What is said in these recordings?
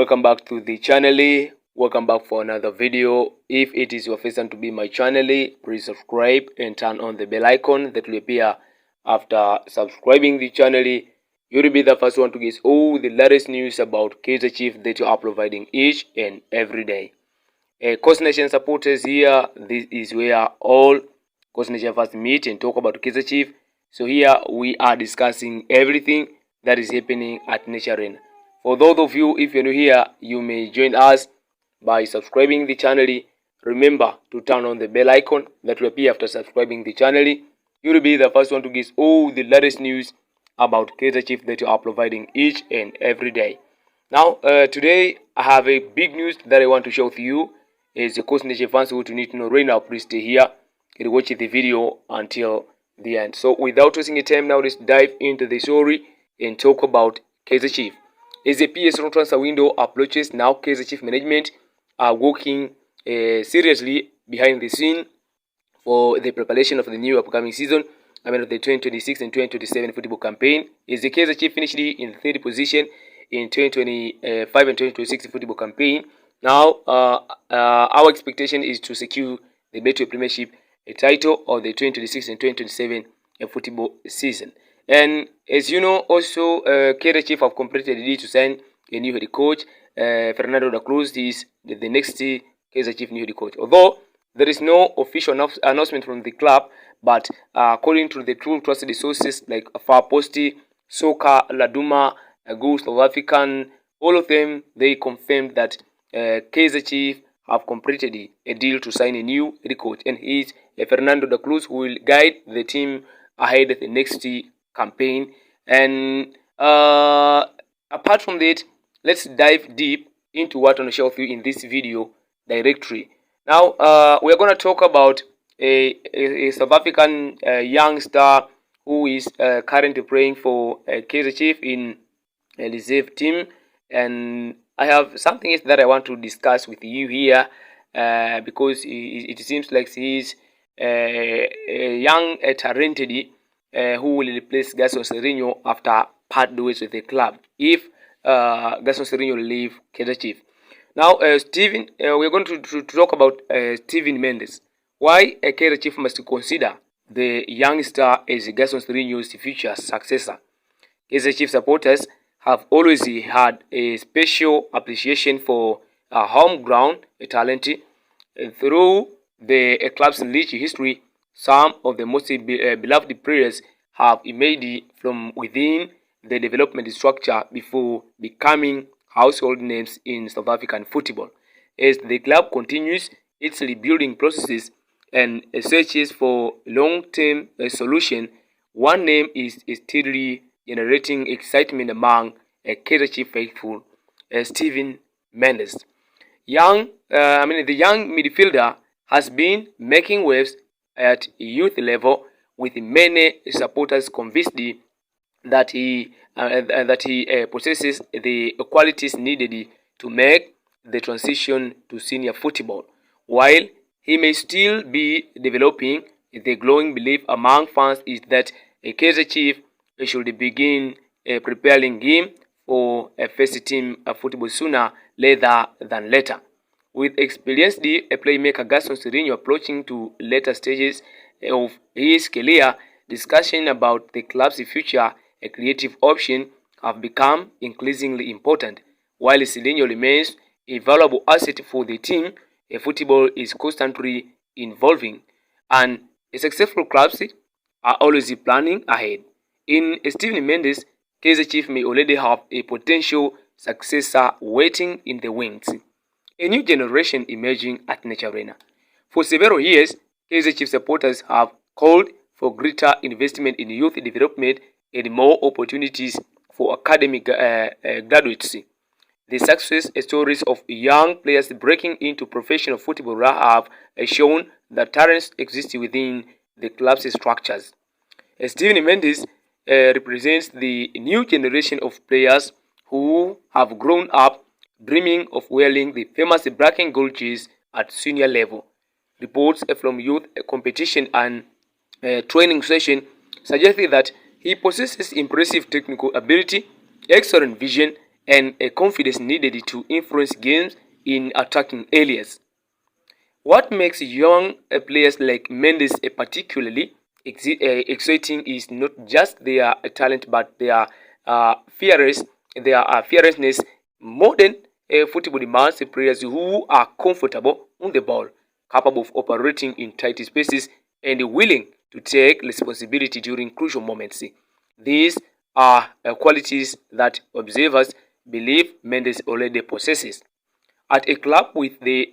Welcome back to the channel. Welcome back for another video. If it is your first time to be my channel, please subscribe and turn on the bell icon that will appear after subscribing the channel. You'll be the first one to get all the latest news about Kaizer Chiefs that you are providing each and every day. Coast Nation supporters here, this is where all Coast Nation fans meet and talk about Kaizer Chiefs. So here we are discussing everything that is happening at Naturena. For those of you, if you're new here, you may join us by subscribing the channel. Remember to turn on the bell icon that will appear after subscribing the channel. You will be the first one to get all the latest news about Kaizer Chiefs that you are providing each and every day. Now, today I have a big news that I want to share with you. As the Coast Nation fans who need to know right now, please stay here and watch the video until the end. So, without wasting your time now, let's dive into the story and talk about Kaizer Chiefs. As the PSL transfer window approaches, now Kaizer Chiefs management are working seriously behind the scene for the preparation of the new upcoming season. I mean, of the 2026 and 2027 football campaign. As the Kaizer Chiefs finished in the third position in 2025 and 2026 football campaign. Now, our expectation is to secure the Betway Premiership title of the 2026 and 2027 football season. And as you know, also Kaizer Chiefs have completed the deal to sign a new head coach. Fernando da Cruz is the next Kaizer Chiefs new head coach. Although there is no official announcement from the club, but according to the true trusted sources like Far Posti, Soka, Laduma, Go South African, all of them, they confirmed that Kaizer Chiefs have completed a deal to sign a new head coach, and he is Fernando da Cruz, who will guide the team ahead of the next campaign. And apart from that, let's dive deep into what I'm going to share with you in this video directory. Now, we're going to talk about a South African young star who is currently playing for Kaizer Chiefs in a reserve team, and I have something that I want to discuss with you here because it seems like he is a young, talented who will replace Gaston Serinho after part ways with the club if Gaston Serinho will leave Kaizer Chiefs. Now, we're going to talk about Steven Mendes. Why a Kaizer Chiefs must consider the young star as Gaston Serinho's future successor. Kaizer Chiefs supporters have always had a special appreciation for homegrown talent. Through the club's rich history, some of the most beloved players have emerged from within the development structure before becoming household names in South African football. As the club continues its rebuilding processes and searches for long-term solution, one name is steadily generating excitement among Kaizer Chiefs faithful, Steven Mendes. The young midfielder has been making waves at youth level, with many supporters convinced that he possesses the qualities needed to make the transition to senior football. While he may still be developing, the growing belief among fans is that Kaizer Chiefs should begin preparing him for a first team football sooner rather than later. With experienced playmaker Gaston Serinho approaching to later stages of his career, discussion about the club's future, a creative option, have become increasingly important. While Serinho remains a valuable asset for the team, football is constantly evolving, and successful clubs are always planning ahead. In Steven Mendes, Kaizer Chiefs may already have a potential successor waiting in the wings. A new generation emerging at Naturena. For several years, Kaizer Chiefs supporters have called for greater investment in youth development and more opportunities for academic graduates. The success stories of young players breaking into professional football have shown that talents exist within the club's structures. Steven Mendes represents the new generation of players who have grown up dreaming of wearing the famous black and gold jersey at senior level. Reports from youth competition and training session suggested that he possesses impressive technical ability, excellent vision, and a confidence needed to influence games in attacking areas. What makes young players like Mendes particularly exciting is not just their talent but their fearless, fearlessness. Modern football demands players who are comfortable on the ball, capable of operating in tight spaces, and willing to take responsibility during crucial moments. These are qualities that observers believe Mendes already possesses. At a club with a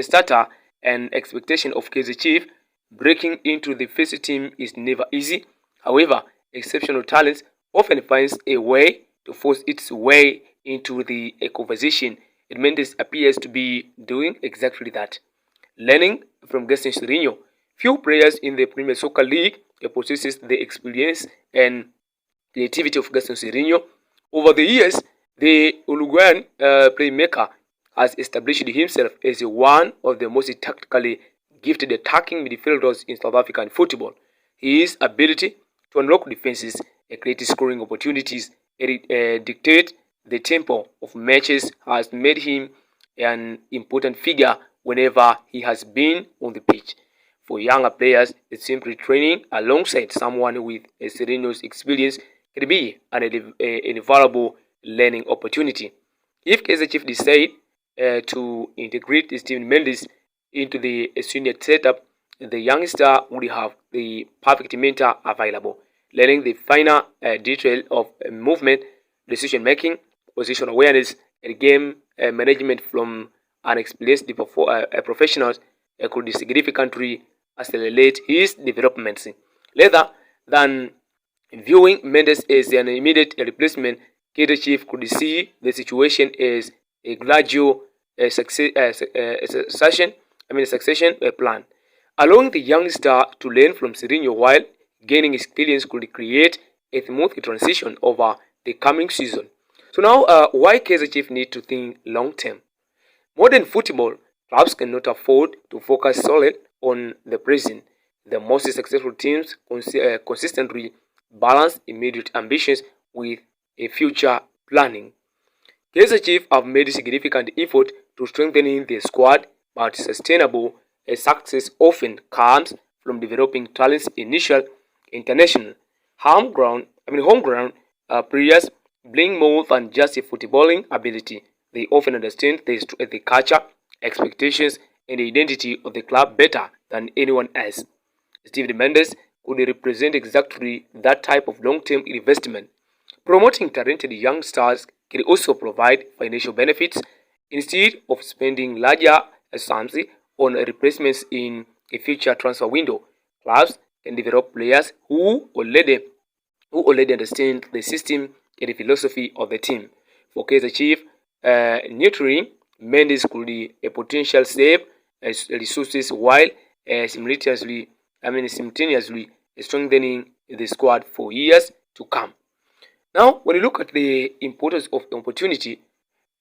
starter and expectation of Kaizer Chiefs, breaking into the first team is never easy. However, exceptional talent often finds a way to force its way into the conversation. And Mendes appears to be doing exactly that. Learning from Gaston Sirino, few players in the Premier Soccer League possesses the experience and creativity of Gaston Sirino. Over the years, the Uruguayan playmaker has established himself as one of the most tactically gifted attacking midfielders in South African football. His ability to unlock defenses, create scoring opportunities, and dictate the tempo of matches has made him an important figure whenever he has been on the pitch. For younger players, it's simply training alongside someone with a Sereno's experience can be an invaluable learning opportunity. If Kaizer Chiefs decide to integrate Steven Mendes into the senior setup, the youngster would have the perfect mentor available, learning the finer detail of movement, decision making, position awareness, and game management from an experienced professionals could significantly accelerate his development. Rather than viewing Mendes as an immediate replacement, Kaizer Chiefs could see the situation as a gradual succession plan. Allowing the youngster to learn from Sirino while gaining experience could create a smooth transition over the coming season. So now, why Kaizer Chiefs need to think long term? Modern football clubs cannot afford to focus solely on the present. The most successful teams consistently balance immediate ambitions with a future planning. Kaizer Chiefs have made significant effort to strengthening their squad, but sustainable success often comes from developing talents initial international homegrown players bring more than just a footballing ability. They often understand the culture, expectations, and the identity of the club better than anyone else. Steven Mendes could represent exactly that type of long-term investment. Promoting talented young stars can also provide financial benefits. Instead of spending larger sums on replacements in a future transfer window, clubs can develop players who already understand the system and the philosophy of the team. For Kaizer Chiefs, nurturing Mendes could be a potential save resources while simultaneously strengthening the squad for years to come. Now, when you look at the importance of opportunity,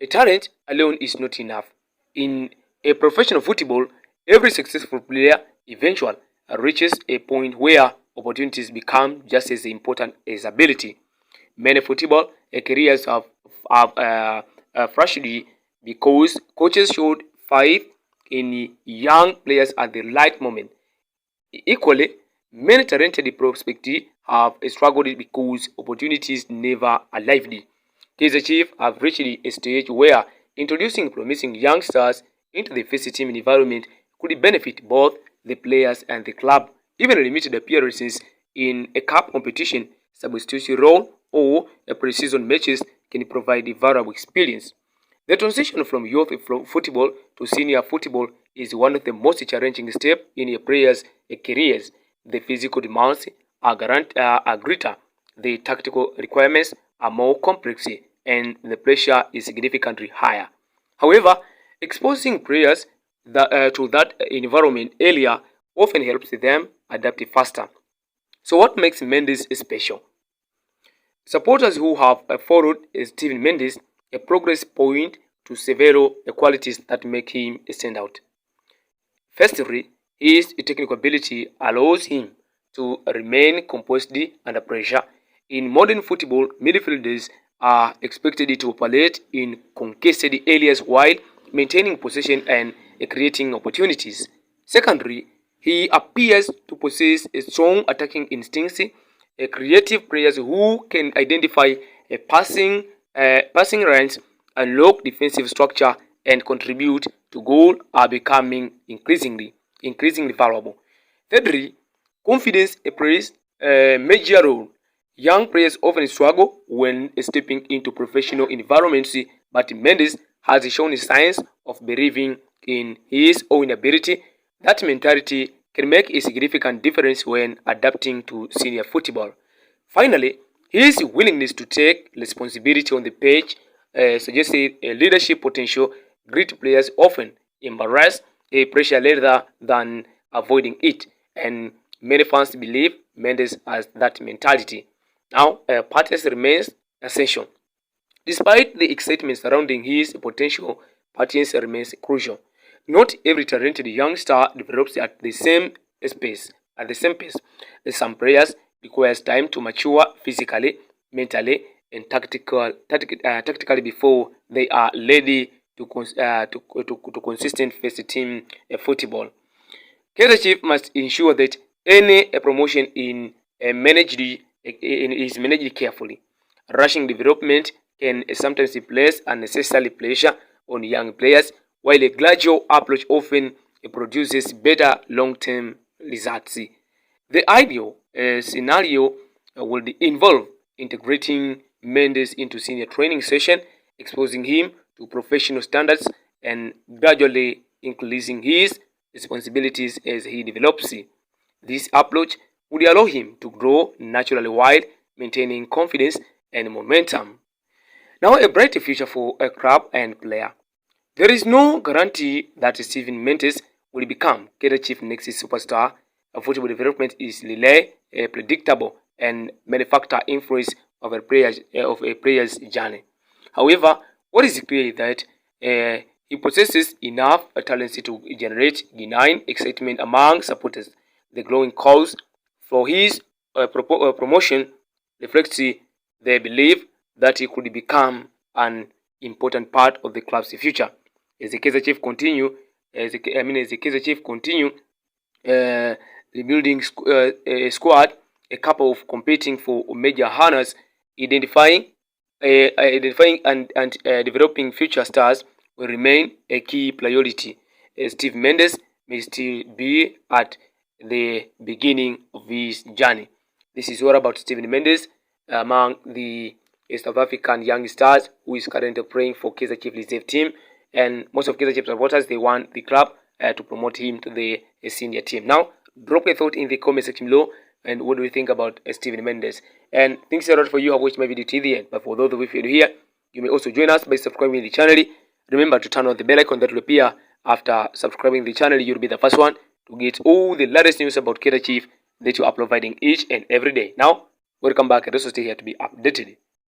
a talent alone is not enough. In a professional football, every successful player eventually reaches a point where opportunities become just as important as ability. Many football careers have flourished because coaches showed faith in young players at the right moment. Equally, many talented prospects have struggled because opportunities never arrived. Kaizer Chiefs have reached a stage where introducing promising youngsters into the first team environment could benefit both the players and the club. Even limited appearances in a cup competition, substitution role, or a preseason matches can provide a valuable experience. The transition from youth football to senior football is one of the most challenging steps in a player's careers. The physical demands are greater, the tactical requirements are more complex, and the pressure is significantly higher. However, exposing players to that environment earlier often helps them adapt faster. So, what makes Mendes special? Supporters who have followed Steven Mendes a progress point to several qualities that make him stand out. Firstly, his technical ability allows him to remain composed under pressure. In modern football, midfielders are expected to operate in contested areas while maintaining possession and creating opportunities. Secondly, he appears to possess a strong attacking instincts, a creative players who can identify a passing runs, unlock defensive structure, and contribute to goal are becoming increasingly valuable. Thirdly, confidence plays a major role. Young players often struggle when stepping into professional environments, but Mendes has shown signs of believing in his own ability. That mentality can make a significant difference when adapting to senior football. Finally, his willingness to take responsibility on the pitch suggests a leadership potential. Great players often embrace a pressure rather than avoiding it, and many fans believe Mendes has that mentality. Now, patience remains essential. Despite the excitement surrounding his potential, patience remains crucial. Not every talented young star develops at the same pace. At the same pace, some players requires time to mature physically, mentally, and tactically before they are ready to consistent first team football. Kaizer Chiefs must ensure that any promotion is managed carefully. Rushing development can sometimes place unnecessary pressure on young players, while a gradual approach often produces better long-term results. The ideal scenario would involve integrating Mendes into senior training session, exposing him to professional standards, and gradually increasing his responsibilities as he develops. This approach would allow him to grow naturally while maintaining confidence and momentum. Now, a bright future for a club and player. There is no guarantee that Steven Mendes will become Kaizer Chiefs' next superstar. Football development is really predictable and many factor influence of a player's journey. However, what is clear is that he possesses enough talent to generate genuine excitement among supporters. The growing cause for his promotion reflects the belief that he could become an important part of the club's future. As the Kaizer Chiefs continue, as the Kaizer Chiefs continue rebuilding a squad, a couple of competing for major honors, identifying and developing future stars will remain a key priority. Steve Mendes may still be at the beginning of his journey. This is all about Steven Mendes among the South African young stars who is currently playing for Kaizer Chiefs reserve team, and most of Kaizer Chiefs supporters, they want the club to promote him to the senior team. Now, drop a thought in the comment section below, and what do you think about Steven Mendes? And thanks a lot for you have watched my video till the end. But for those of you who are here, you may also join us by subscribing to the channel. Remember to turn on the bell icon that will appear after subscribing to the channel. You'll be the first one to get all the latest news about Kaizer Chiefs that you are providing each and every day. Now, welcome back and also stay here to be updated.